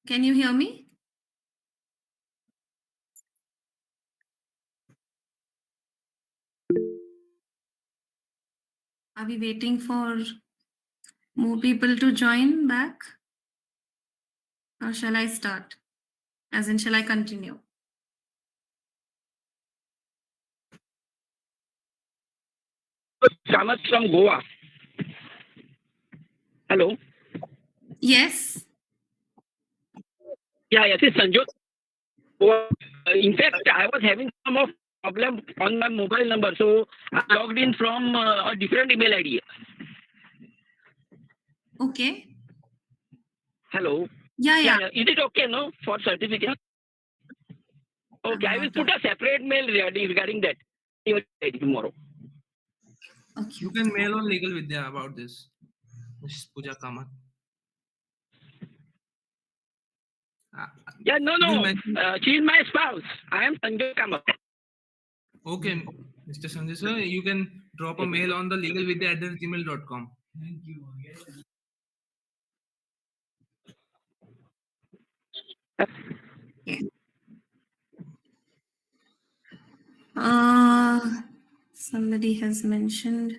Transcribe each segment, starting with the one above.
Can you hear me? Are we waiting for more people to join back? Or shall I start? As in, shall I continue? Kamath from Goa. Hello. Yes. Yeah, this is Sanjot. In fact, I was having some of problem on my mobile number, so I logged in from a different email ID. Okay. Hello. Yeah. Is it okay, no, for certificate? Okay, I will put a separate mail regarding that tomorrow. Okay. You can mail on Legal Vidya about this, Mrs. Pooja Kamath. Yeah, no. She is my spouse. I am Sanjay Kamath. Okay, Mr. Sanjay sir, you can drop a mail on the legalvidya@gmail.com. Thank you. Okay. Somebody has mentioned.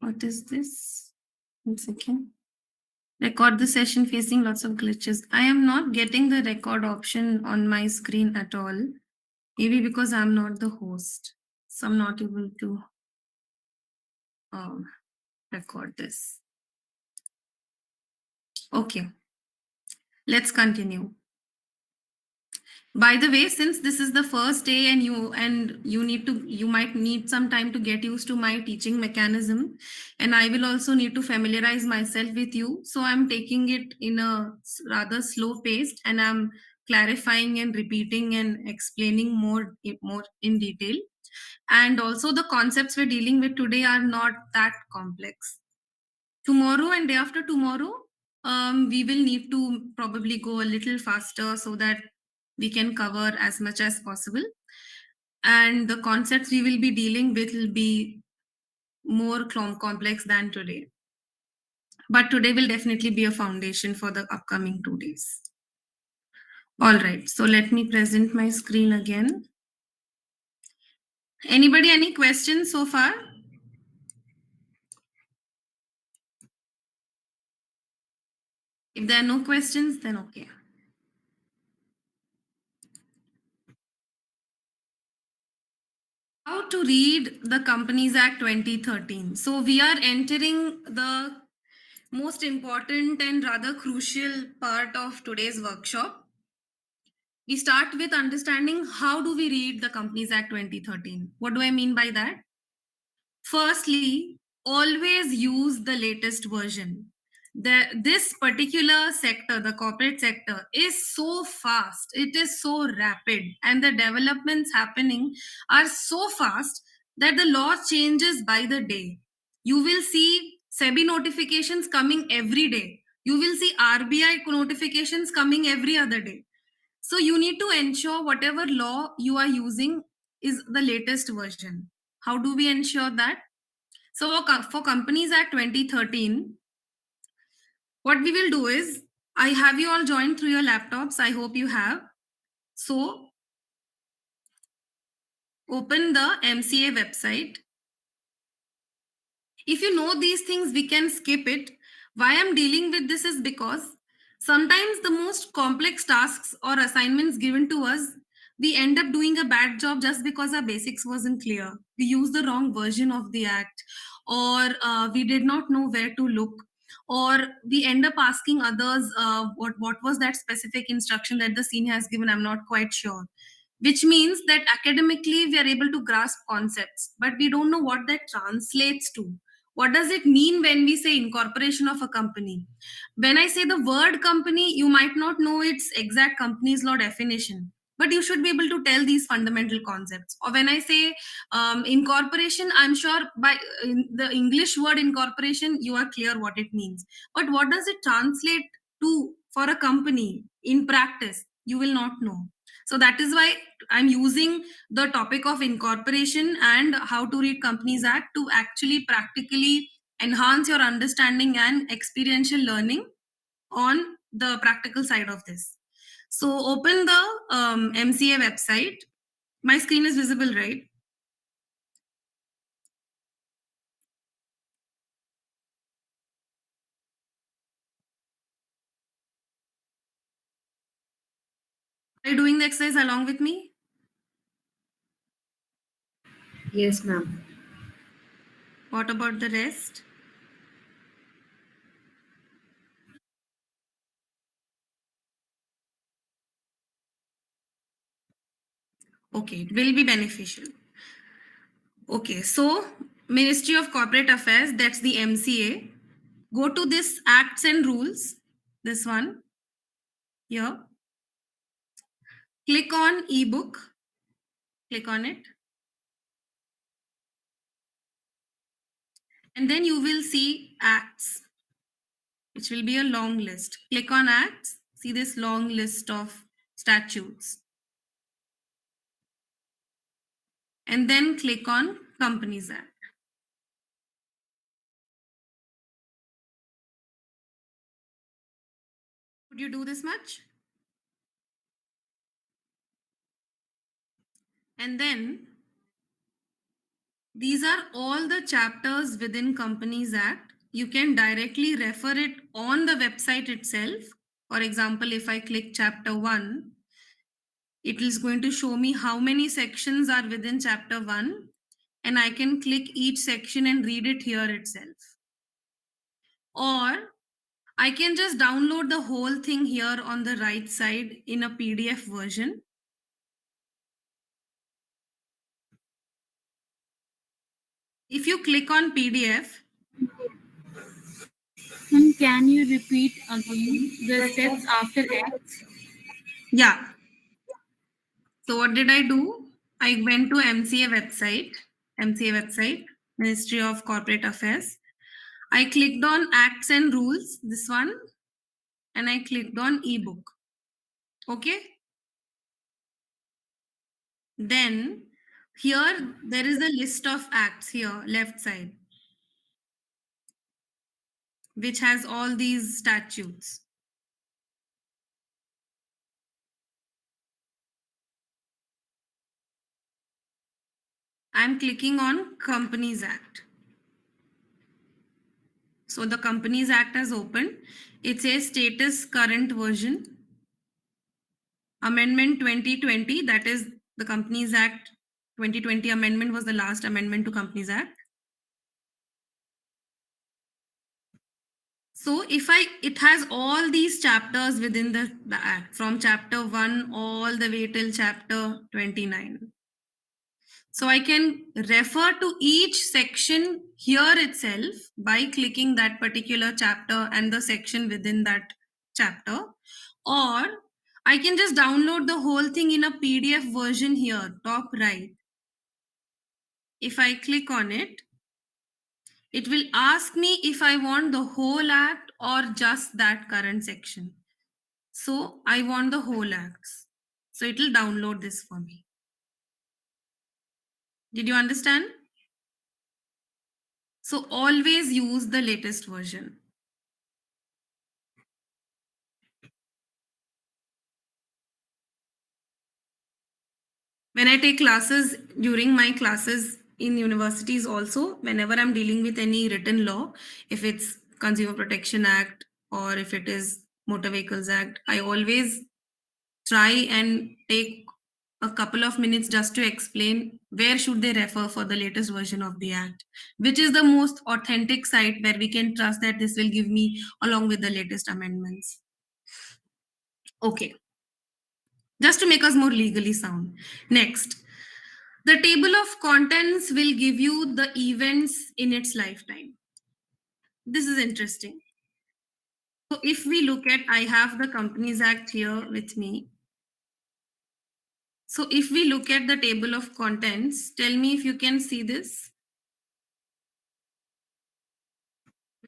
What is this? 1 second. Record the session facing lots of glitches. I am not getting the record option on my screen at all. Maybe because I'm not the host. So I'm not able to record this. Okay. Let's continue. By the way, since this is the first day and you might need some time to get used to my teaching mechanism, and I will also need to familiarize myself with you. So I'm taking it in a rather slow pace, and I'm clarifying and repeating and explaining more in detail. And also the concepts we're dealing with today are not that complex. Tomorrow and day after tomorrow, we will need to probably go a little faster so that we can cover as much as possible. And the concepts we will be dealing with will be more complex than today. But today will definitely be a foundation for the upcoming 2 days. All right, so let me present my screen again. Anybody, any questions so far? If there are no questions, then okay. How to read the Companies Act 2013. So we are entering the most important and rather crucial part of today's workshop. We start with understanding how do we read the Companies Act 2013. What do I mean by that? Firstly, always use the latest version. This particular sector, the corporate sector, is so fast, it is so rapid, and the developments happening are so fast that the law changes by the day. You will see SEBI notifications coming every day. You will see RBI notifications coming every other day. So you need to ensure whatever law you are using is the latest version. How do we ensure that? So for Companies Act 2013, what we will do is, I have you all joined through your laptops. I hope you have. So open the MCA website. If you know these things, we can skip it. Why I'm dealing with this is because sometimes the most complex tasks or assignments given to us, we end up doing a bad job just because our basics wasn't clear. We used the wrong version of the act, or we did not know where to look, or we end up asking others, what was that specific instruction that the senior has given? I'm not quite sure. Which means that academically we are able to grasp concepts, but we don't know what that translates to. What does it mean when we say incorporation of a company? When I say the word company, you might not know its exact company's law definition, but you should be able to tell these fundamental concepts. Or when I say incorporation, I'm sure by the English word incorporation, you are clear what it means. But what does it translate to for a company in practice? You will not know. So that is why I'm using the topic of incorporation and how to read Companies Act to actually practically enhance your understanding and experiential learning on the practical side of this. So open the MCA website. My screen is visible, right? Are you doing the exercise along with me? Yes, ma'am. What about the rest? Okay, it will be beneficial. Okay, so Ministry of Corporate Affairs, that's the MCA. Go to this Acts and Rules, this one here. Click on ebook, click on it. And then you will see Acts, which will be a long list. Click on Acts, see this long list of statutes. And then click on Companies Act. Could you do this much? And then these are all the chapters within Companies Act. You can directly refer it on the website itself. For example, if I click chapter 1, it is going to show me how many sections are within chapter 1, and I can click each section and read it here itself. Or I can just download the whole thing here on the right side in a PDF version. If you click on PDF, Can you repeat again the steps after acts? yeah. So what did I do? I went to MCA website, Ministry of Corporate Affairs. I clicked on Acts and Rules, this one, and I clicked on ebook. Okay. Then here there is a list of acts here, left side, which has all these statutes. I'm clicking on Companies Act. So the Companies Act has opened. It says status current version. Amendment 2020, that is the Companies Act 2020 amendment was the last amendment to Companies Act. So it has all these chapters within the act, from chapter 1 all the way till chapter 29. So I can refer to each section here itself by clicking that particular chapter and the section within that chapter. Or I can just download the whole thing in a PDF version here, top right. If I click on it, it will ask me if I want the whole act or just that current section. So I want the whole acts. So it will download this for me. Did you understand? So always use the latest version. When I take classes, during my classes in universities also, whenever I'm dealing with any written law, if it's Consumer Protection Act or if it is Motor Vehicles Act, I always try and take a couple of minutes just to explain where should they refer for the latest version of the act, which is the most authentic site where we can trust that this will give me along with the latest amendments. Okay, just to make us more legally sound. Next, the table of contents will give you the events in its lifetime. This is interesting. So if we look at, I have the Companies Act here with me. So if we look at the table of contents, tell me if you can see this.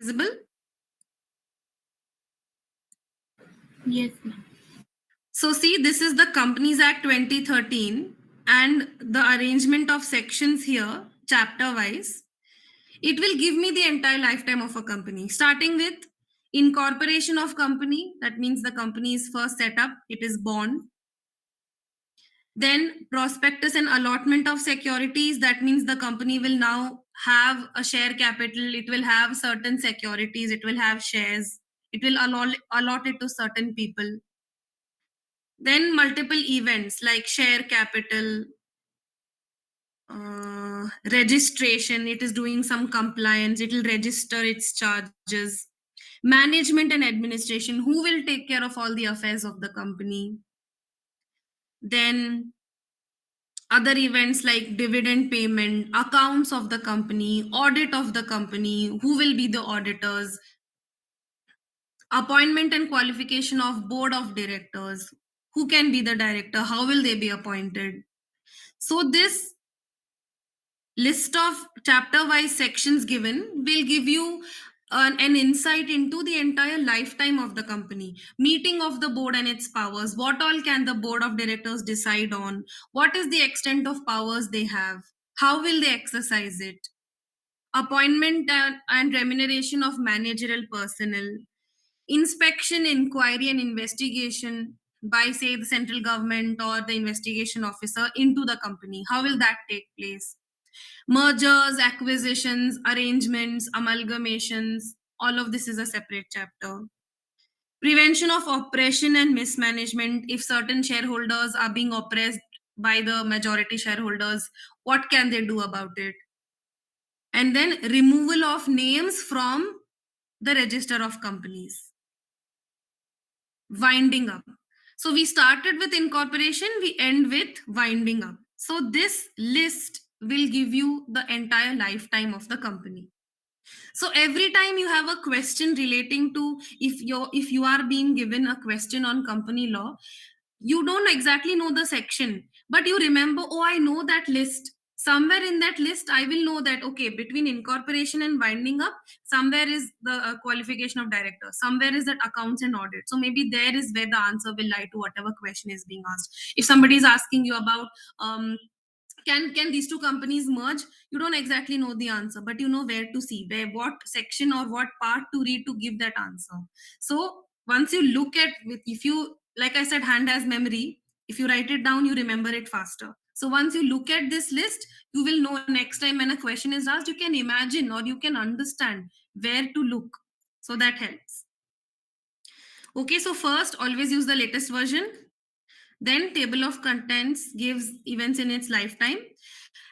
Visible? Yes, ma'am. So see, this is the Companies Act 2013 and the arrangement of sections here, chapter wise. It will give me the entire lifetime of a company, starting with Incorporation of company, that means the company is first set up, it is born. Then prospectus and allotment of securities, that means the company will now have a share capital, it will have certain securities, it will have shares, it will allot it to certain people. Then multiple events like share capital, registration, it is doing some compliance, it will register its charges. Management and administration, who will take care of all the affairs of the company. Then other events like dividend payment, accounts of the company, audit of the company, who will be the auditors, appointment and qualification of board of directors, who can be the director, how will they be appointed. So this list of chapter wise sections given will give you an insight into the entire lifetime of the company. Meeting of the board and its powers, what all can the board of directors decide on, what is the extent of powers they have, how will they exercise it, appointment and remuneration of managerial personnel, inspection, inquiry and investigation by say the central government or the investigation officer into the company, how will that take place, mergers, acquisitions, arrangements, amalgamations, all of this is a separate chapter. Prevention of oppression and mismanagement, if certain shareholders are being oppressed by the majority shareholders, what can they do about it. And then removal of names from the register of companies. Winding up. So we started with incorporation, we end with winding up. So this list will give you the entire lifetime of the company. So every time you have a question relating to, if you are being given a question on company law, you don't exactly know the section, but you remember, oh, I know that list. Somewhere in that list I will know that, okay, between incorporation and winding up, somewhere is the qualification of director, somewhere is that accounts and audit. So maybe there is where the answer will lie to whatever question is being asked. If somebody is asking you about can these two companies merge, you don't exactly know the answer, but you know where to see, where, what section or what part to read to give that answer. So once you look at with, if you, like I said, hand has memory, if you write it down you remember it faster. So once you look at this list, you will know next time when a question is asked, you can imagine or you can understand where to look. So that helps. Okay, so first always use the latest version. Then table of contents gives events in its lifetime.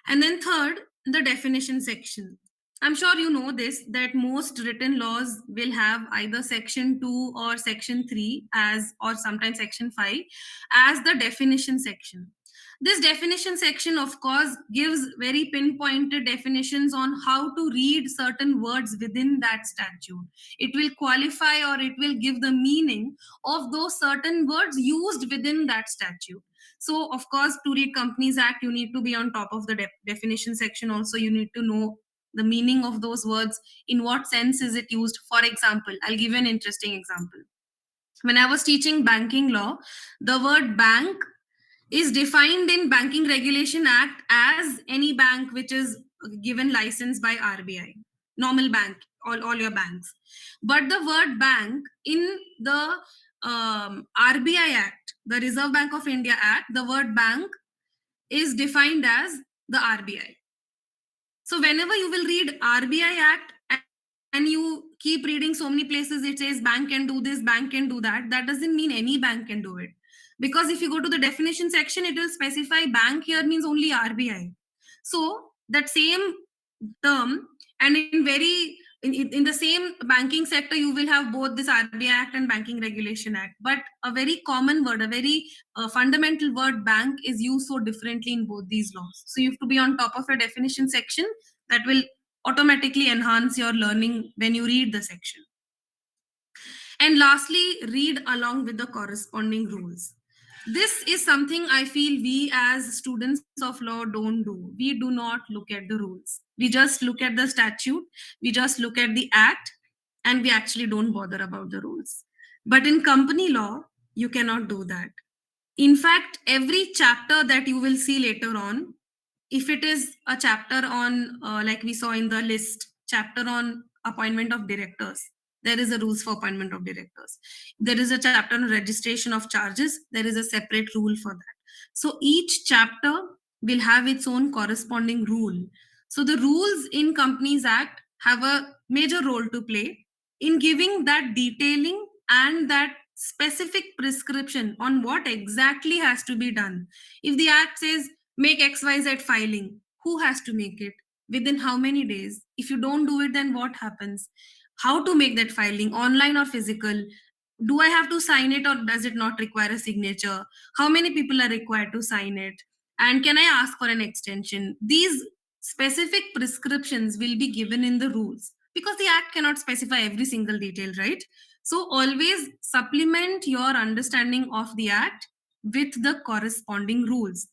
And then third, the definition section. I'm sure you know this, that most written laws will have either section 2 or section 3 as, or sometimes section 5 as the definition section. This definition section, of course, gives very pinpointed definitions on how to read certain words within that statute. It will qualify or it will give the meaning of those certain words used within that statute. So, of course, to read Companies Act, you need to be on top of the definition section. Also, you need to know the meaning of those words. In what sense is it used? For example, I'll give you an interesting example. When I was teaching banking law, the word bank is defined in Banking Regulation Act as any bank which is given license by RBI, normal bank, all your banks. But the word bank in the RBI Act, the Reserve Bank of India Act, the word bank is defined as the RBI. So whenever you will read RBI Act and you keep reading so many places, it says bank can do this, bank can do that. That doesn't mean any bank can do it. Because if you go to the definition section, it will specify bank here means only RBI. So that same term, and in very in the same banking sector, you will have both this RBI Act and Banking Regulation Act. But a very common word, a very fundamental word, bank, is used so differently in both these laws. So you have to be on top of a definition section that will automatically enhance your learning when you read the section. And lastly, read along with the corresponding rules. This is something I feel we as students of law don't do. We do not look at the rules. We just look at the statute, we just look at the act, and we actually don't bother about the rules. But in company law, you cannot do that. In fact, every chapter that you will see later on, if it is a chapter on, like we saw in the list, chapter on appointment of directors, there is a rules for appointment of directors. There is a chapter on registration of charges, there is a separate rule for that. So each chapter will have its own corresponding rule. So the rules in Companies Act have a major role to play in giving that detailing and that specific prescription on what exactly has to be done. If the act says make XYZ filing, who has to make it? Within how many days? If you don't do it, then what happens? How to make that filing, online or physical? Do I have to sign it or does it not require a signature? How many people are required to sign it? And can I ask for an extension? These specific prescriptions will be given in the rules because the act cannot specify every single detail, right? So always supplement your understanding of the act with the corresponding rules.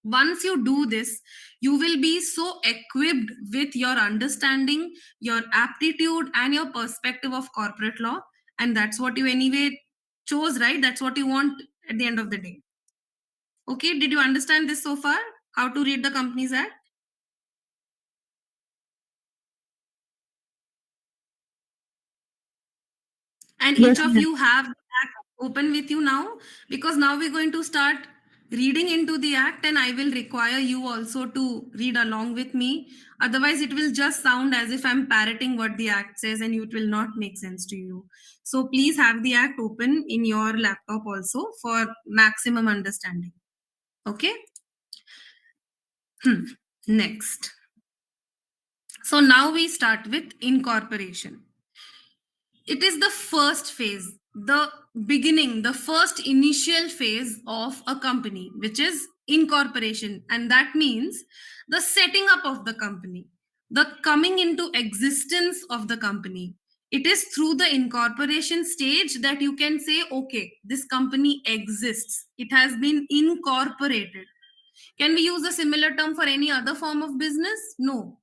Once you do this, you will be so equipped with your understanding, your aptitude, and your perspective of corporate law. And that's what you anyway chose, right? That's what you want at the end of the day. Okay, did you understand this so far? How to read the Companies Act? And each Yes, of ma'am. you have the act open with you now, because now we're going to start reading into the act, and I will require you also to read along with me. Otherwise, it will just sound as if I'm parroting what the act says and it will not make sense to you. So please have the act open in your laptop also for maximum understanding. Okay? Next. So now we start with incorporation. It is the first phase, the beginning, the first initial phase of a company, which is incorporation. And that means the setting up of the company, the coming into existence of the company. It is through the incorporation stage that you can say, okay, this company exists, it has been incorporated. Can we use a similar term for any other form of business? No,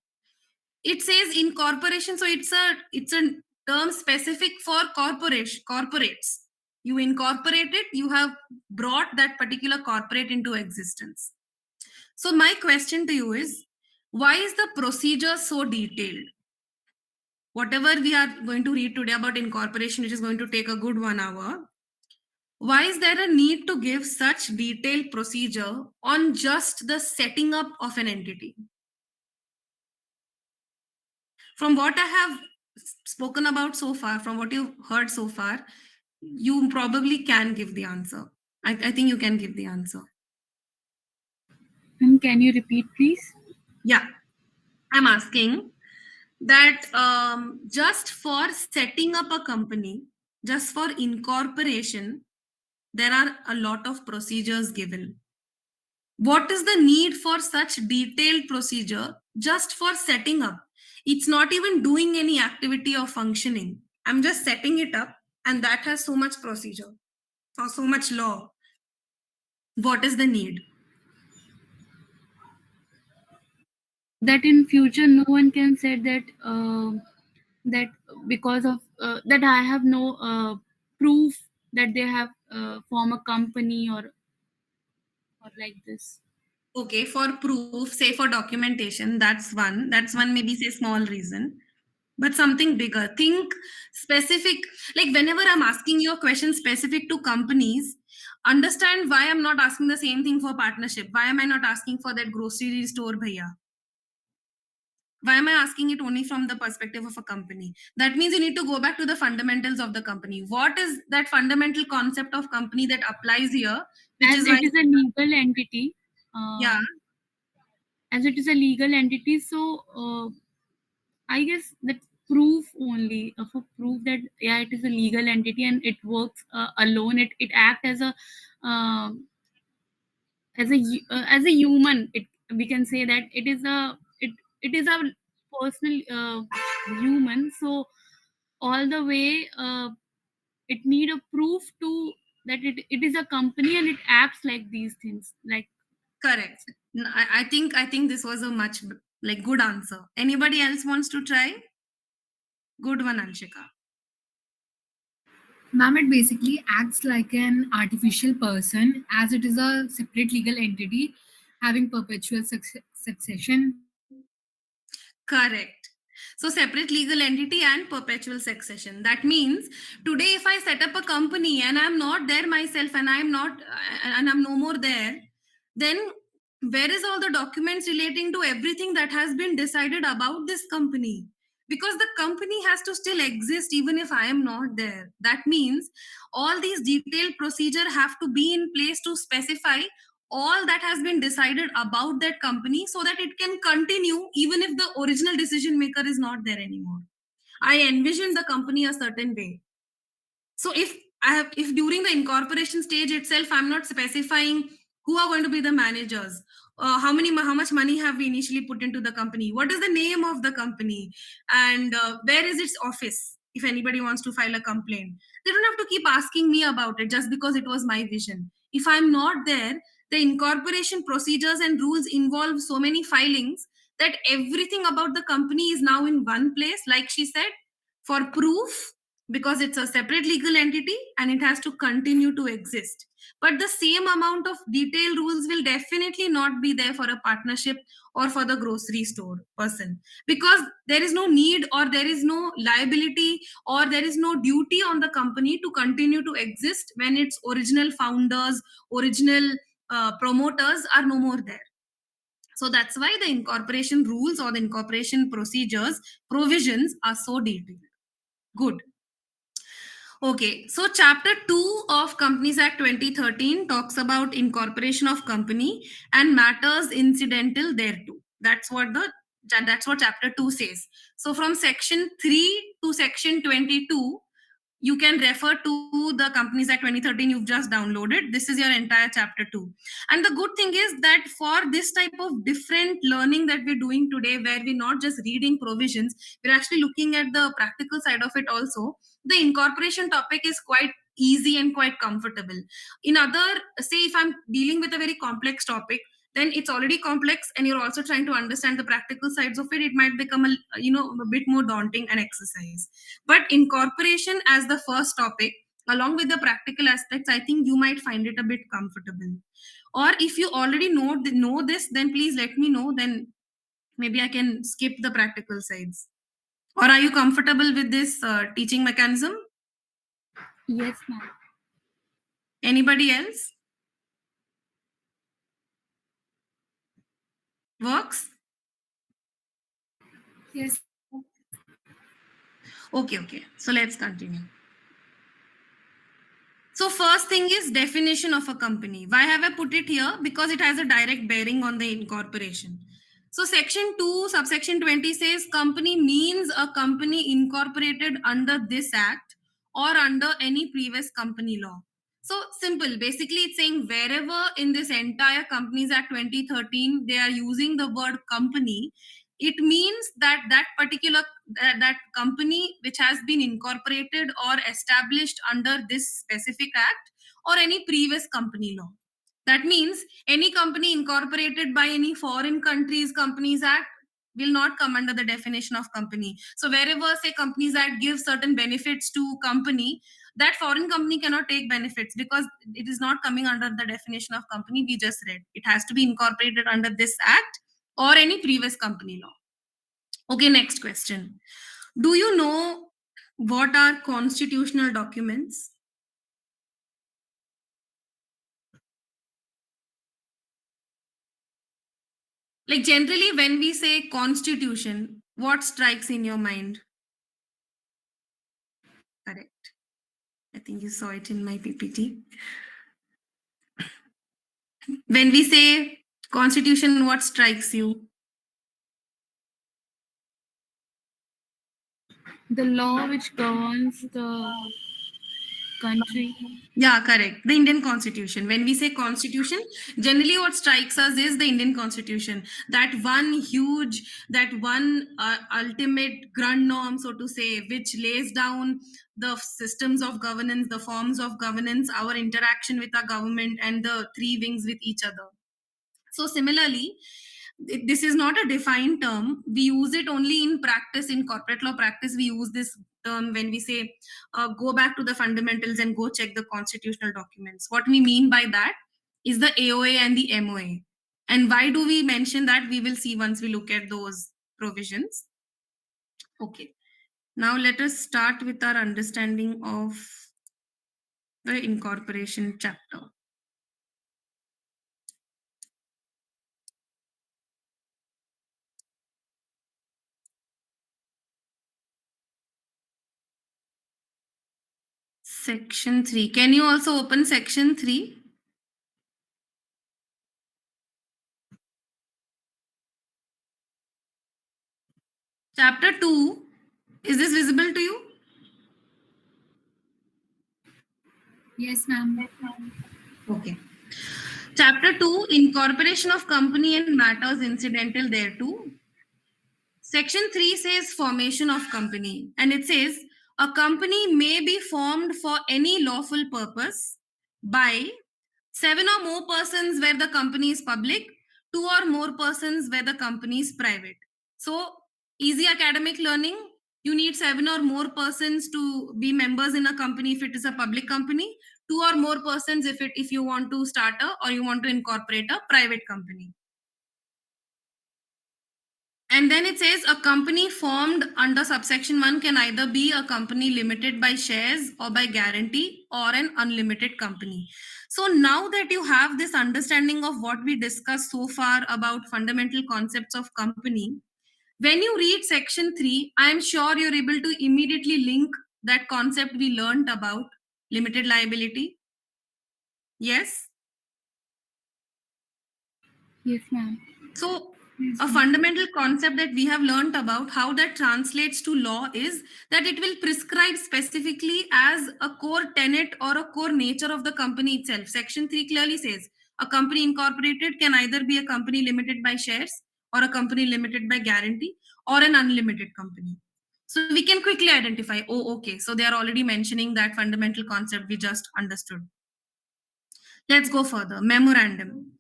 it says incorporation, so it's a term specific for corporates. You incorporate it, you have brought that particular corporate into existence. So my question to you is, why is the procedure so detailed? Whatever we are going to read today about incorporation, which is going to take a good 1 hour, why is there a need to give such detailed procedure on just the setting up of an entity? From what I have spoken about so far, from what you've heard so far, you probably can give the answer. I think you can give the answer. And can you repeat, please? Yeah, I'm asking that just for setting up a company, just for incorporation, there are a lot of procedures given. What is the need for such detailed procedure just for setting up? It's not even doing any activity or functioning. I'm just setting it up, and that has so much procedure or so much law. What is the need? That in future no one can say that that because of that I have no proof that they have form a company or like this. Okay, for proof, say for documentation, that's one maybe say small reason. But something bigger, think specific. Like whenever I'm asking you a question specific to companies, understand why I'm not asking the same thing for partnership. Why am I not asking for that grocery store bhaiya? Why am I asking it only from the perspective of a company? That means you need to go back to the fundamentals of the company. What is that fundamental concept of company that applies here? Which As is why, it is a legal entity, yeah, as it is a legal entity, so I guess that proof only for proof that yeah it is a legal entity and it works alone. It act uh, as a human. It we can say that it is a personal human. So all the way it need a proof to that it is a company and it acts like these things like. correct. I think this was a much like good answer. Anybody else wants to try? Good one, Anshika. Ma'am, it basically acts like an artificial person as it is a separate legal entity having perpetual succession. Correct. So separate legal entity and perpetual succession. That means today if I set up a company and I'm not there myself and I'm no more there, then where is all the documents relating to everything that has been decided about this company? Because the company has to still exist even if I am not there. That means all these detailed procedure have to be in place to specify all that has been decided about that company so that it can continue even if the original decision maker is not there anymore. I envision the company a certain way. So if during the incorporation stage itself I'm not specifying who are going to be the managers, how much money have we initially put into the company, what is the name of the company, and where is its office, if anybody wants to file a complaint, they don't have to keep asking me about it just because it was my vision. If I'm not there, the incorporation procedures and rules involve so many filings that everything about the company is now in one place, like she said, for proof, because it's a separate legal entity and it has to continue to exist. But the same amount of detailed rules will definitely not be there for a partnership or for the grocery store person, because there is no need or there is no liability or there is no duty on the company to continue to exist when its original founders, original promoters are no more there. So that's why the incorporation rules or the incorporation procedures provisions are so detailed. Good. Okay, so chapter 2 of Companies Act 2013 talks about incorporation of company and matters incidental thereto. That's what chapter 2 says. So from section 3 to section 22, you can refer to the Companies Act 2013 you've just downloaded. This is your entire chapter 2. And the good thing is that for this type of different learning that we're doing today, where we're not just reading provisions, we're actually looking at the practical side of it also, the incorporation topic is quite easy and quite comfortable. In other, say if I'm dealing with a very complex topic, then it's already complex and you're also trying to understand the practical sides of it, it might become a bit more daunting an exercise. But incorporation as the first topic, along with the practical aspects, I think you might find it a bit comfortable. Or if you already know this, then please let me know, then maybe I can skip the practical sides. Or are you comfortable with this teaching mechanism? Yes, ma'am. Anybody else? Works? Yes. Okay. So let's continue. So first thing is definition of a company. Why have I put it here? Because it has a direct bearing on the incorporation. So section 2, subsection 20 says company means a company incorporated under this act or under any previous company law. So simple. Basically, it's saying wherever in this entire Companies Act 2013, they are using the word company, it means that that company which has been incorporated or established under this specific act or any previous company law. That means any company incorporated by any foreign country's Companies Act will not come under the definition of company. So wherever say Companies Act gives certain benefits to company, that foreign company cannot take benefits because it is not coming under the definition of company we just read. It has to be incorporated under this act or any previous company law. Okay, next question. Do you know what are constitutional documents? Like generally, when we say constitution, what strikes in your mind? Correct. I think you saw it in my PPT. When we say constitution, what strikes you? The law which governs the country. Yeah, correct. The Indian Constitution. When we say Constitution, generally what strikes us is the Indian Constitution. That one ultimate grand norm, so to say, which lays down the systems of governance, the forms of governance, our interaction with our government, and the three wings with each other. So similarly, this is not a defined term. We use it only in practice, in corporate law practice. We use this term when we say, go back to the fundamentals and go check the constitutional documents. What we mean by that is the AOA and the MOA. And why do we mention that? We will see once we look at those provisions. Okay. Now let us start with our understanding of the incorporation chapter. Section 3. Can you also open section 3? Chapter 2. Is this visible to you? Yes, ma'am. Okay. Chapter 2, incorporation of company and matters incidental thereto. Section 3 says formation of company, and it says a company may be formed for any lawful purpose by 7 or more persons where the company is public, 2 or more persons where the company is private. So, easy academic learning, you need 7 or more persons to be members in a company if it is a public company, 2 or more persons if you want to start a or you want to incorporate a private company. And then it says a company formed under subsection 1 can either be a company limited by shares or by guarantee or an unlimited company. So now that you have this understanding of what we discussed so far about fundamental concepts of company, when you read section 3, I am sure you're able to immediately link that concept we learned about limited liability. Yes? Yes, ma'am. So, Yes, a ma'am. fundamental concept that we have learned about how that translates to law is that it will prescribe specifically as a core tenet or a core nature of the company itself. Section 3 clearly says a company incorporated can either be a company limited by shares or a company limited by guarantee or an unlimited company. So we can quickly identify, oh, okay, so they are already mentioning that fundamental concept we just understood. Let's go further. Memorandum.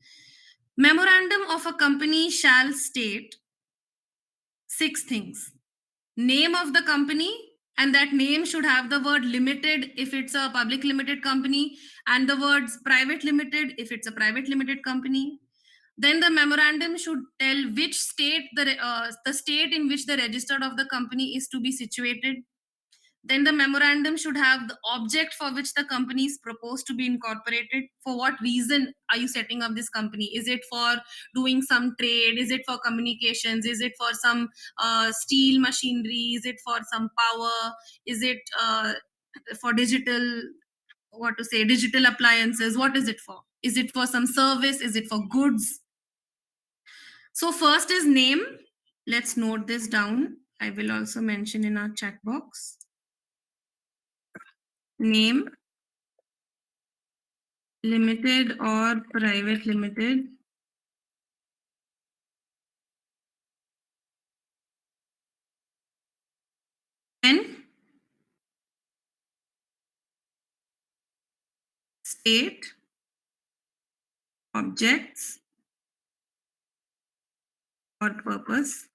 Memorandum of a company shall state 6 things. Name of the company, and that name should have the word limited if it's a public limited company, and the words private limited if it's a private limited company. Then the memorandum should tell which state the state in which the register of the company is to be situated. Then the memorandum should have the object for which the company is proposed to be incorporated. For what reason are you setting up this company? Is it for doing some trade? Is it for communications? Is it for some steel machinery? Is it for some power? Is it for digital, what to say, digital appliances? What is it for? Is it for some service? Is it for goods? So first is name. Let's note this down. I will also mention in our chat box. Name, limited or private limited. Then state, objects or purpose.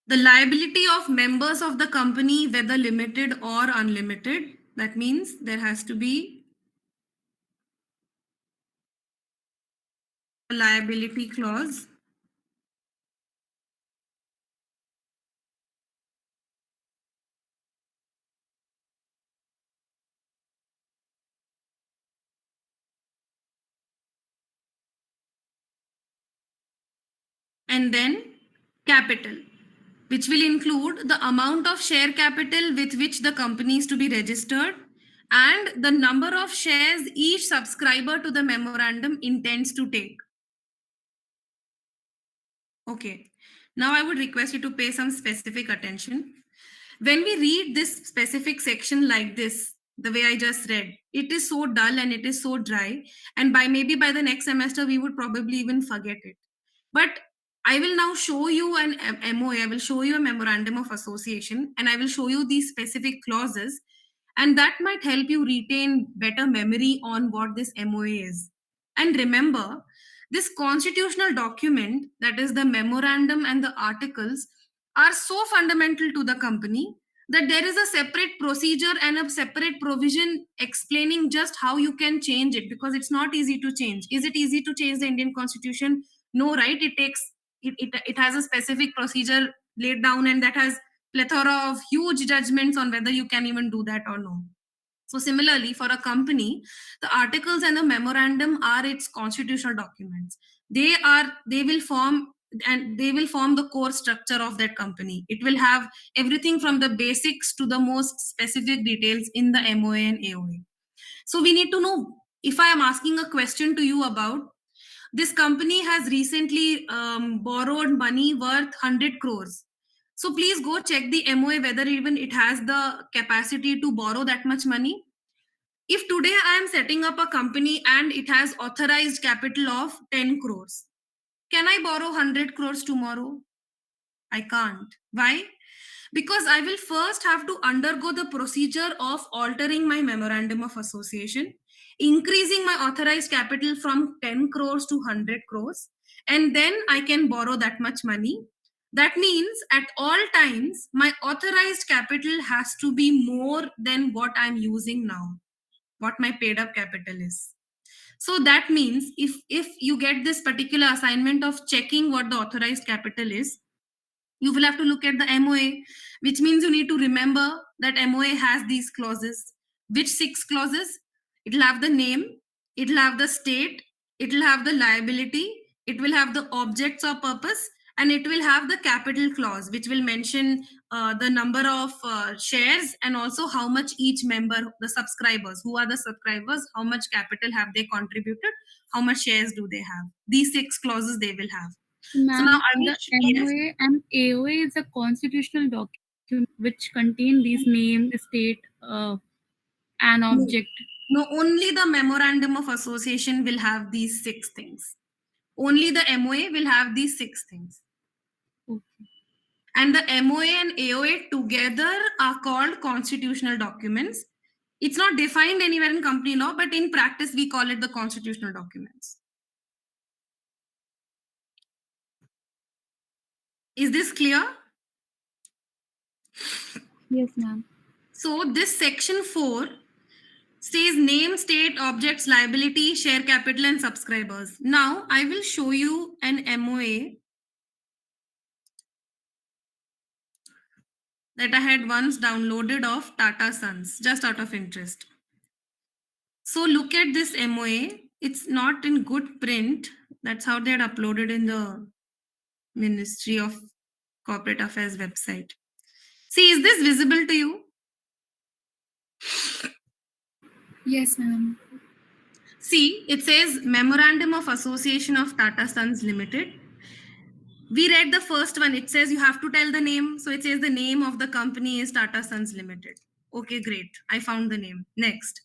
The liability of members of the company, whether limited or unlimited. That means there has to be a liability clause. And then capital, which will include the amount of share capital with which the company is to be registered and the number of shares each subscriber to the memorandum intends to take. Okay. Now I would request you to pay some specific attention. When we read this specific section like this, the way I just read, it is so dull and it is so dry. And maybe by the next semester, we would probably even forget it. But I will now show you an MOA, I will show you a memorandum of association, and I will show you these specific clauses. And that might help you retain better memory on what this MOA is. And remember, this constitutional document, that is the memorandum and the articles, are so fundamental to the company that there is a separate procedure and a separate provision explaining just how you can change it, because it's not easy to change. Is it easy to change the Indian constitution? No, right? It has a specific procedure laid down, and that has plethora of huge judgments on whether you can even do that or no. So similarly, for a company, the articles and the memorandum are its constitutional documents. They will form, and they will form the core structure of that company. It will have everything from the basics to the most specific details in the MOA and AOA. So we need to know, if I am asking a question to you about this company has recently borrowed money worth 100 crores. So please go check the MOA whether even it has the capacity to borrow that much money. If today I am setting up a company and it has authorized capital of 10 crores, can I borrow 100 crores tomorrow? I can't. Why? Because I will first have to undergo the procedure of altering my memorandum of association, increasing my authorized capital from 10 crores to 100 crores, and then I can borrow that much money. That means at all times, my authorized capital has to be more than what I'm using now, what my paid up capital is. So that means if you get this particular assignment of checking what the authorized capital is, you will have to look at the MOA, which means you need to remember that MOA has these clauses. Which 6 clauses? It'll have the name, it'll have the state, it'll have the liability, it will have the objects or purpose, and it will have the capital clause, which will mention the number of shares and also how much each member, the subscribers, who are the subscribers, how much capital have they contributed, how much shares do they have. These 6 clauses they will have. So now Ma'am, I will, the yes. MOA and AOA is a constitutional document which contain these name, state, and No, object. no, only the memorandum of association will have these 6 things. Only the MOA will have these 6 things. Okay. And the MOA and AOA together are called constitutional documents. It's not defined anywhere in company law, but in practice, we call it the constitutional documents. Is this clear? Yes, ma'am. So, this section 4 says name, state, objects, liability, share capital, and subscribers. Now, I will show you an MOA that I had once downloaded of Tata Sons, just out of interest. So look at this MOA. It's not in good print. That's how they had uploaded in the Ministry of Corporate Affairs website. See, is this visible to you? Yes, ma'am. See, it says Memorandum of Association of Tata Sons Limited. We read the first one. It says you have to tell the name. So it says the name of the company is Tata Sons Limited. Okay, great. I found the name. Next,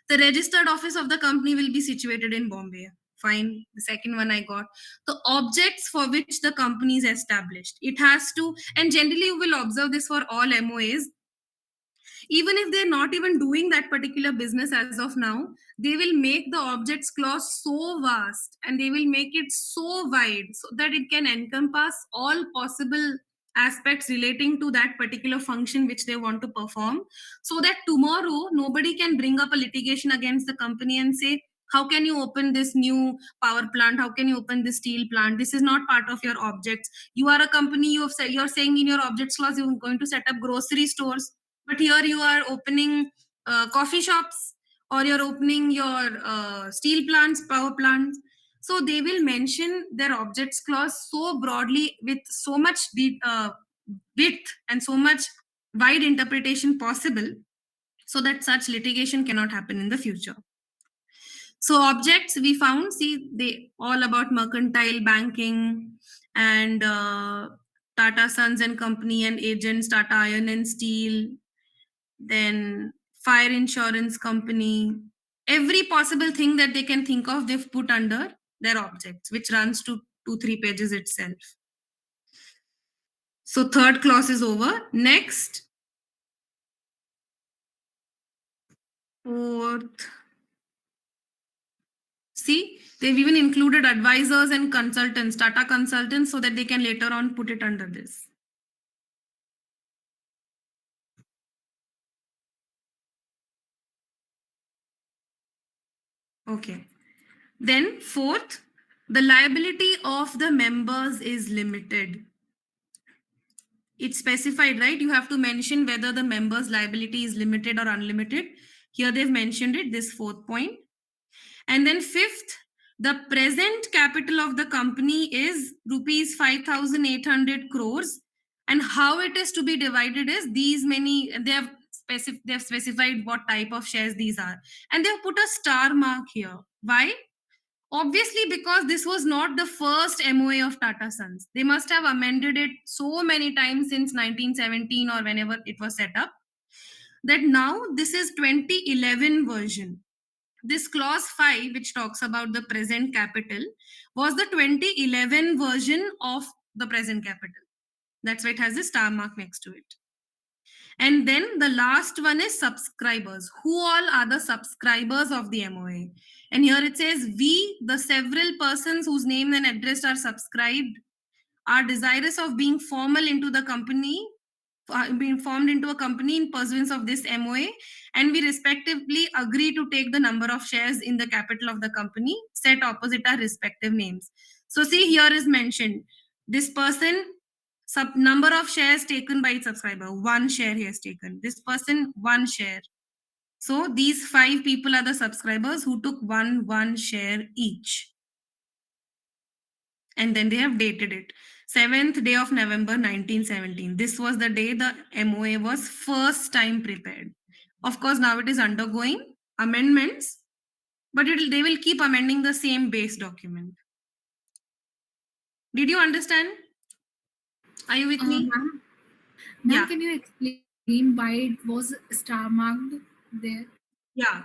the registered office of the company will be situated in Bombay. Fine. The second one I got. The objects for which the company is established. It has to, and generally you will observe this for all MOAs, even if they're not even doing that particular business as of now, they will make the objects clause so vast and they will make it so wide so that it can encompass all possible aspects relating to that particular function which they want to perform, so that tomorrow nobody can bring up a litigation against the company and say, how can you open this new power plant, how can you open this steel plant, this is not part of your objects. You are a company, you're saying in your objects clause you're going to set up grocery stores, but here you are opening coffee shops, or you're opening your steel plants, power plants. So they will mention their objects clause so broadly with so much width and so much wide interpretation possible, so that such litigation cannot happen in the future. So objects we found, see, they all about mercantile banking and Tata Sons and Company and agents, Tata Iron and Steel, then fire insurance company, every possible thing that they can think of, they've put under their objects, which runs to 2-3 pages itself. So third clause is over. Next, fourth. See, they've even included advisors and consultants, Tata consultants, so that they can later on put it under this. Okay. Then fourth, the liability of the members is limited. It's specified, right? You have to mention whether the members liability is limited or unlimited. Here they've mentioned it, this fourth point. And then fifth, the present capital of the company is rupees 5,800 crores. And how it is to be divided is these many, they have specified what type of shares these are. And they have put a star mark here. Why? Obviously, because this was not the first MOA of Tata Sons. They must have amended it so many times since 1917 or whenever it was set up, that now this is 2011 version. This clause 5, which talks about the present capital, was the 2011 version of the present capital. That's why it has a star mark next to it. And then the last one is subscribers. Who all are the subscribers of the MOA? And here it says, we, the several persons whose name and address are subscribed, are desirous of being formal into the company, being formed into a company in pursuance of this MOA, and we respectively agree to take the number of shares in the capital of the company set opposite our respective names. So see, here is mentioned this person, number of shares taken by its subscriber, one share he has taken. This person, one share. So these 5 people are the subscribers who took one share each. And then they have dated it 7th day of November 1917. This was the day the MOA was first time prepared. Of course, now it is undergoing amendments, but they will keep amending the same base document. Did you understand? Are you with me? Ma'am, Yeah. can you explain why it was star marked there? Yeah.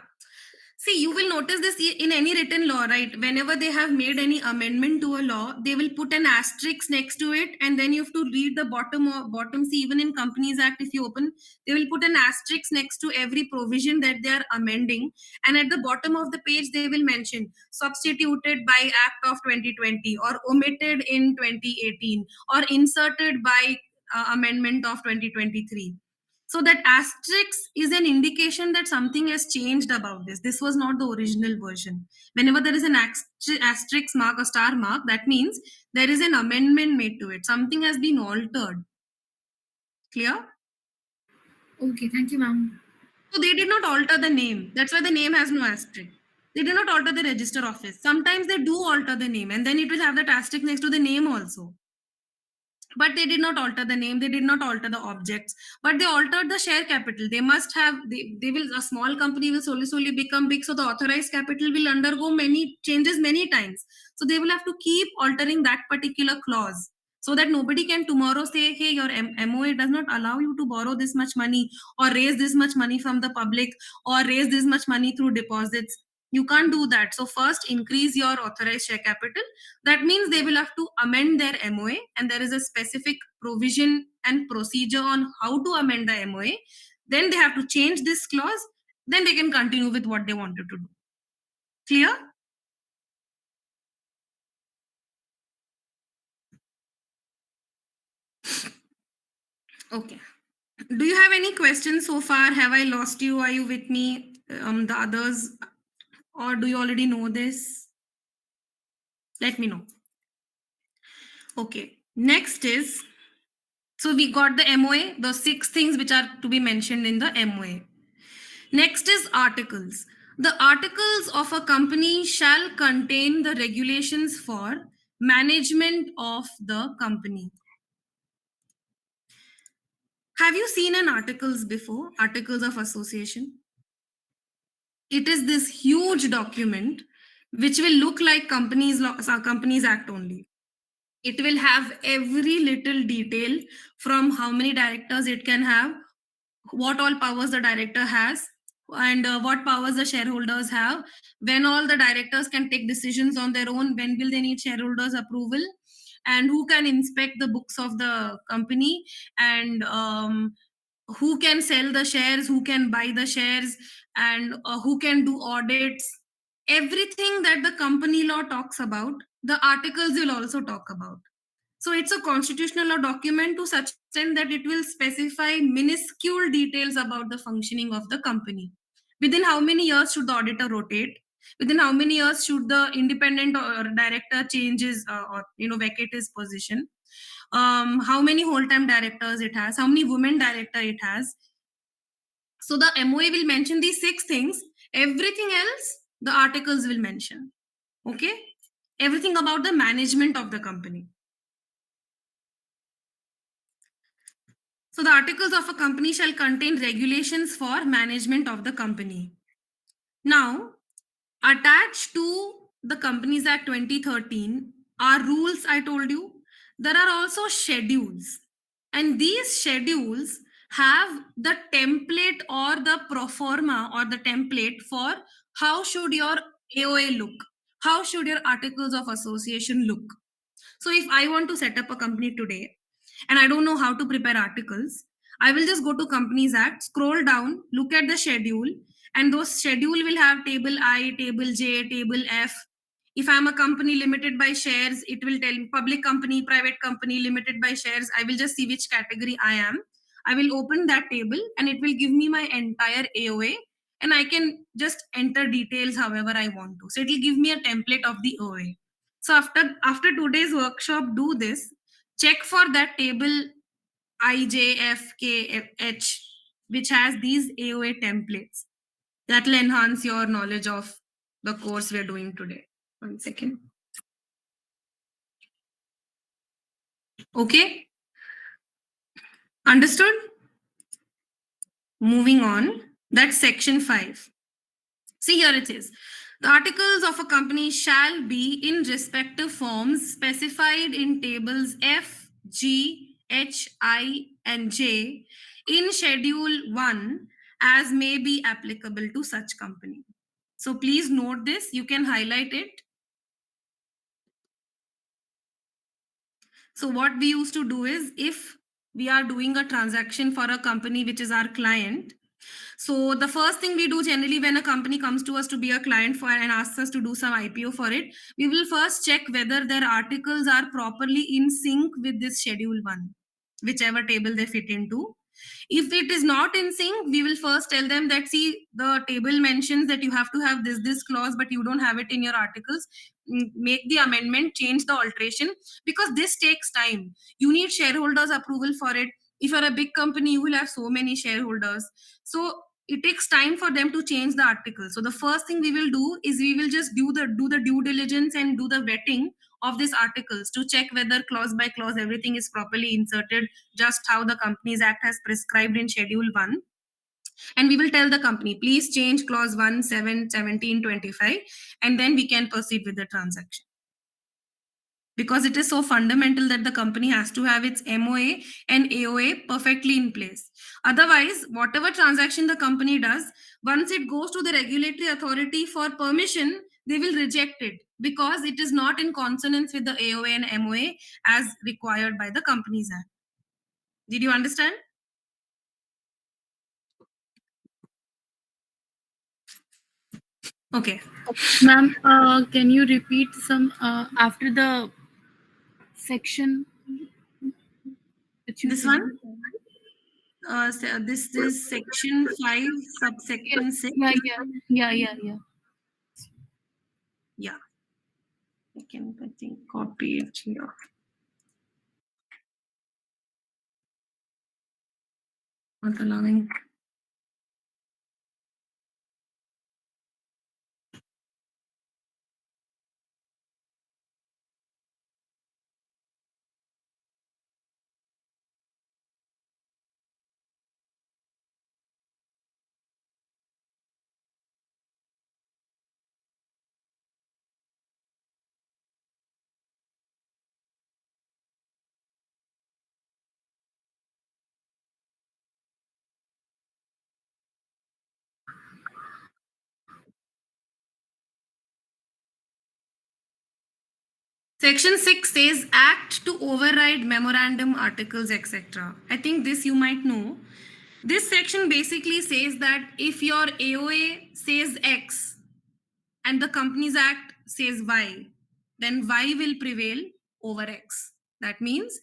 See, you will notice this in any written law, right? Whenever they have made any amendment to a law, they will put an asterisk next to it, and then you have to read the bottom. See, even in Companies Act, if you open, they will put an asterisk next to every provision that they are amending, and at the bottom of the page, they will mention substituted by Act of 2020, or omitted in 2018, or inserted by amendment of 2023. So that asterisk is an indication that something has changed about this. This was not the original version. Whenever there is an asterisk mark or star mark, that means there is an amendment made to it. Something has been altered. Clear? Okay, thank you, ma'am. So they did not alter the name. That's why the name has no asterisk. They did not alter the register office. Sometimes they do alter the name, and then it will have that asterisk next to the name also. But they did not alter the name, they did not alter the objects, but they altered the share capital. They must have, they will, a small company will slowly become big, so the authorized capital will undergo many changes many times. So they will have to keep altering that particular clause, so that nobody can tomorrow say, hey, your MOA does not allow you to borrow this much money, or raise this much money from the public, or raise this much money through deposits. You can't do that. So first increase your authorized share capital. That means they will have to amend their MOA, and there is a specific provision and procedure on how to amend the MOA. Then they have to change this clause, then they can continue with what they wanted to do. Clear? Okay. Do you have any questions so far? Have I lost you? Are you with me? The others, or do you already know this? Let me know. Okay. Next is, so we got the MOA, the 6 things which are to be mentioned in the MOA. Next is articles. The articles of a company shall contain the regulations for management of the company. Have you seen an articles before? Articles of association? It is this huge document which will look like Companies Act only. It will have every little detail, from how many directors it can have, what all powers the director has, and what powers the shareholders have, when all the directors can take decisions on their own, when will they need shareholders approval, and who can inspect the books of the company, and who can sell the shares, who can buy the shares, and who can do audits. Everything that the company law talks about, the articles will also talk about. So it's a constitutional law document to such extent that it will specify minuscule details about the functioning of the company. Within how many years should the auditor rotate? Within how many years should the independent or director changes or vacate his position? How many whole-time directors it has, how many women director it has. So the MOA will mention these 6 things. Everything else, the articles will mention. Okay? Everything about the management of the company. So the articles of a company shall contain regulations for management of the company. Now, attached to the Companies Act 2013 are rules, I told you. There are also schedules. And these schedules have the template or the pro forma or the template for how should your AOA look? How should your articles of association look? So if I want to set up a company today and I don't know how to prepare articles, I will just go to Companies Act, scroll down, look at the schedule, and those schedule will have table I, table J, table F. If I'm a company limited by shares, it will tell me public company, private company, limited by shares. I will just see which category I am. I will open that table and it will give me my entire AOA, and I can just enter details however I want to. So it will give me a template of the OA. So after today's workshop, do this. Check for that table IJFKH, which has these AOA templates. That will enhance your knowledge of the course we're doing today. 1 second. Okay? Understood? Moving on. That's section 5. See, here it is. The articles of a company shall be in respective forms specified in tables F, G, H, I, and J in Schedule 1 as may be applicable to such company. So please note this. You can highlight it. So what we used to do is, if we are doing a transaction for a company which is our client, so the first thing we do generally when a company comes to us to be a client for and asks us to do some IPO for it, we will first check whether their articles are properly in sync with this schedule 1, whichever table they fit into. If it is not in sync, we will first tell them that, see, the table mentions that you have to have this clause, but you don't have it in your articles. Make the amendment, change the alteration, because this takes time. You need shareholders approval for it. If you're a big company, you will have so many shareholders. So it takes time for them to change the article. So the first thing we will do is we will just do the due diligence and do the vetting of these articles to check whether clause by clause everything is properly inserted, just how the Companies Act has prescribed in Schedule 1. And we will tell the company, please change clause 1, 7, 17, 25, and then we can proceed with the transaction. Because it is so fundamental that the company has to have its MOA and AOA perfectly in place. Otherwise, whatever transaction the company does, once it goes to the regulatory authority for permission, they will reject it because it is not in consonance with the AOA and MOA as required by the Companies Act. Did you understand? Okay. Ma'am, can you repeat some after the section that you This said? one? This is section 5, subsection 6. Yeah. Yeah. I think, copy it here. Not allowing. Section 6 says act to override memorandum articles, etc. I think this you might know. This section basically says that if your AOA says X and the Companies Act says Y, then Y will prevail over X. That means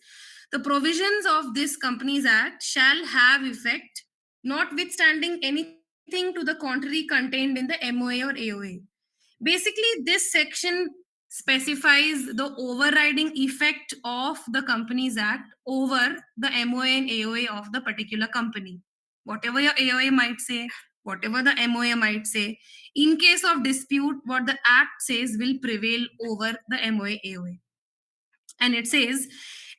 the provisions of this Companies Act shall have effect, notwithstanding anything to the contrary contained in the MOA or AOA. Basically, this section specifies the overriding effect of the Companies Act over the MOA and AOA of the particular company. Whatever your AOA might say, whatever the MOA might say, in case of dispute, what the Act says will prevail over the MOA AOA. And it says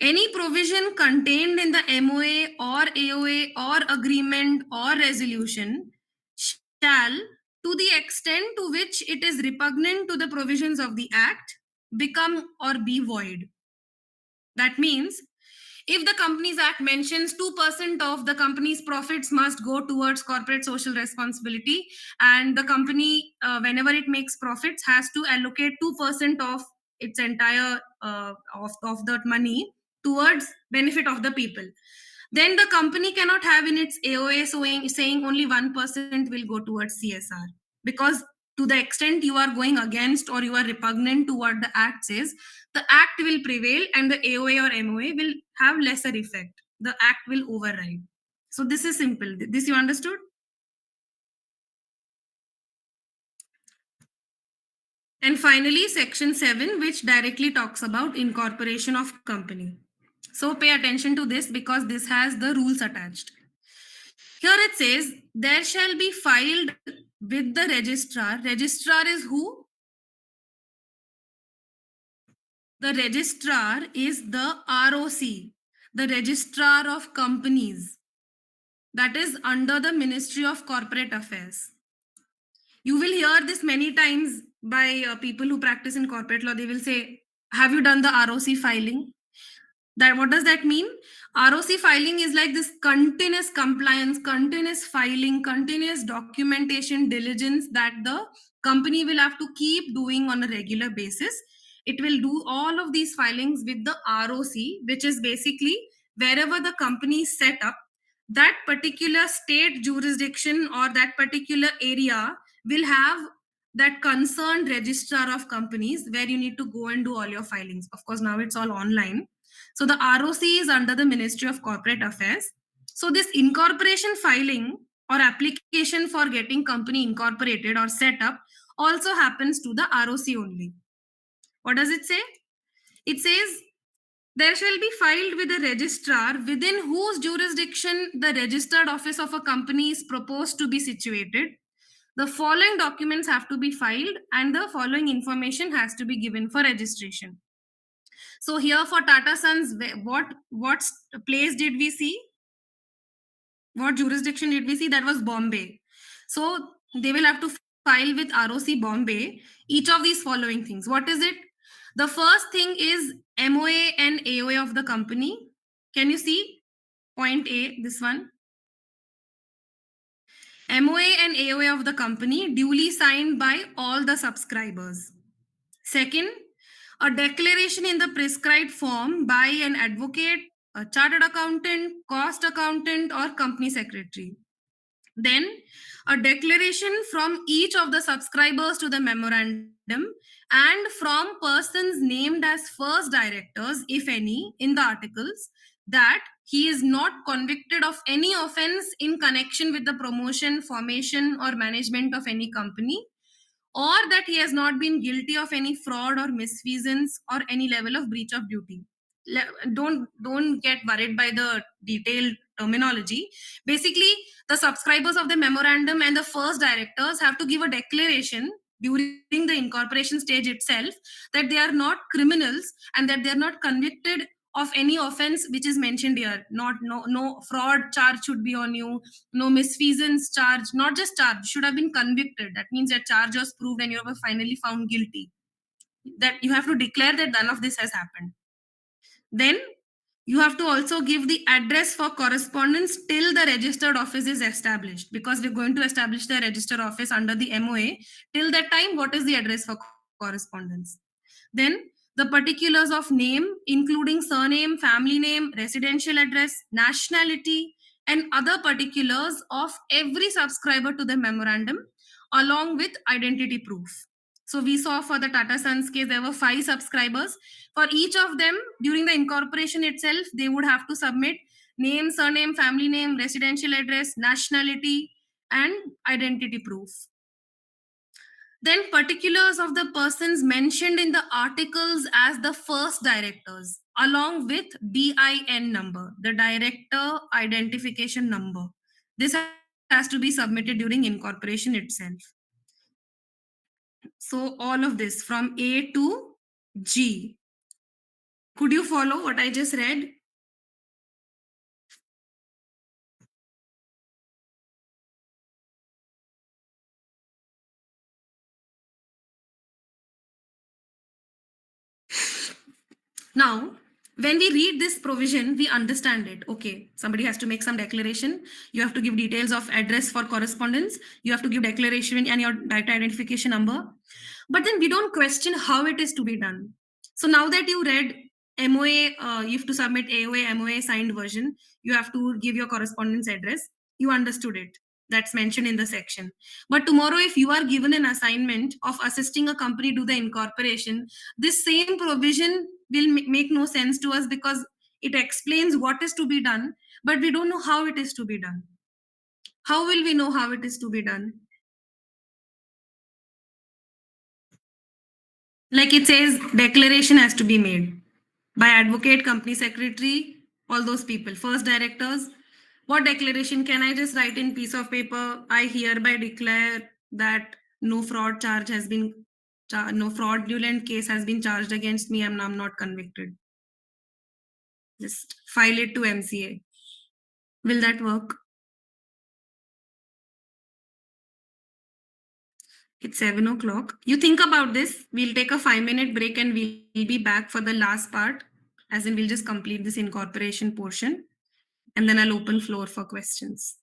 any provision contained in the MOA or AOA or agreement or resolution shall, to the extent to which it is repugnant to the provisions of the Act, become or be void. That means if the Companies Act mentions 2% of the company's profits must go towards corporate social responsibility, and the company, whenever it makes profits, has to allocate 2% of its entire of that money towards benefit of the people, then the company cannot have in its AOA saying only 1% will go towards CSR, because to the extent you are going against or you are repugnant to what the Act says, the Act will prevail and the AOA or MOA will have lesser effect. The Act will override. So this is simple. This you understood? And finally, section 7, which directly talks about incorporation of company. So pay attention to this because this has the rules attached. Here it says, there shall be filed with the registrar. Registrar is who? The registrar is the ROC, the Registrar of Companies. That is under the Ministry of Corporate Affairs. You will hear this many times by people who practice in corporate law. They will say, have you done the ROC filing? That what does that mean? ROC filing is like this continuous compliance, continuous filing, continuous documentation, diligence that the company will have to keep doing on a regular basis. It will do all of these filings with the ROC, which is basically wherever the company is set up, that particular state jurisdiction or that particular area will have that concerned registrar of companies where you need to go and do all your filings. Of course, now it's all online. So the ROC is under the Ministry of Corporate Affairs. So this incorporation filing or application for getting company incorporated or set up also happens to the ROC only. What does it say? It says there shall be filed with the registrar within whose jurisdiction the registered office of a company is proposed to be situated. The following documents have to be filed and the following information has to be given for registration. So here for Tata Sons, what place did we see? What jurisdiction did we see? That was Bombay. So they will have to file with ROC Bombay each of these following things. What is it? The first thing is MOA and AOA of the company. Can you see? Point A, this one. MOA and AOA of the company duly signed by all the subscribers. Second, a declaration in the prescribed form by an advocate, a chartered accountant, cost accountant, or company secretary. Then, a declaration from each of the subscribers to the memorandum and from persons named as first directors, if any, in the articles, that he is not convicted of any offense in connection with the promotion, formation, or management of any company, or that he has not been guilty of any fraud or misfeasance or any level of breach of duty. Don't get worried by the detailed terminology. Basically, the subscribers of the memorandum and the first directors have to give a declaration during the incorporation stage itself that they are not criminals and that they are not convicted of any offense which is mentioned here. No fraud charge should be on you, no misfeasance charge, not just charge, should have been convicted. That means that charge was proved and you were finally found guilty. That you have to declare that none of this has happened. Then you have to also give the address for correspondence till the registered office is established, because we're going to establish the registered office under the MOA. Till that time, what is the address for correspondence? Then the particulars of name, including surname, family name, residential address, nationality, and other particulars of every subscriber to the memorandum, along with identity proof. So we saw for the Tata Sons case, there were 5 subscribers. For each of them, during the incorporation itself, they would have to submit name, surname, family name, residential address, nationality, and identity proof. Then particulars of the persons mentioned in the articles as the first directors, along with DIN number, the director identification number. This has to be submitted during incorporation itself. So all of this from A to G. Could you follow what I just read? Now, when we read this provision, we understand it. Okay, somebody has to make some declaration. You have to give details of address for correspondence. You have to give declaration and your data identification number. But then we don't question how it is to be done. So now that you read MOA, you have to submit AOA, MOA signed version. You have to give your correspondence address. You understood it. That's mentioned in the section. But tomorrow, if you are given an assignment of assisting a company do the incorporation, this same provision will make no sense to us because it explains what is to be done, but we don't know how it is to be done. How will we know how it is to be done? Like it says, declaration has to be made by advocate, company secretary, all those people, first directors. What declaration can I just write in piece of paper? I hereby declare that no fraud charge has been, no fraudulent case has been charged against me. I'm not convicted. Just file it to MCA. Will that work? It's 7 o'clock. You think about this. We'll take a 5-minute break and we'll be back for the last part. As in, we'll just complete this incorporation portion. And then I'll open floor for questions.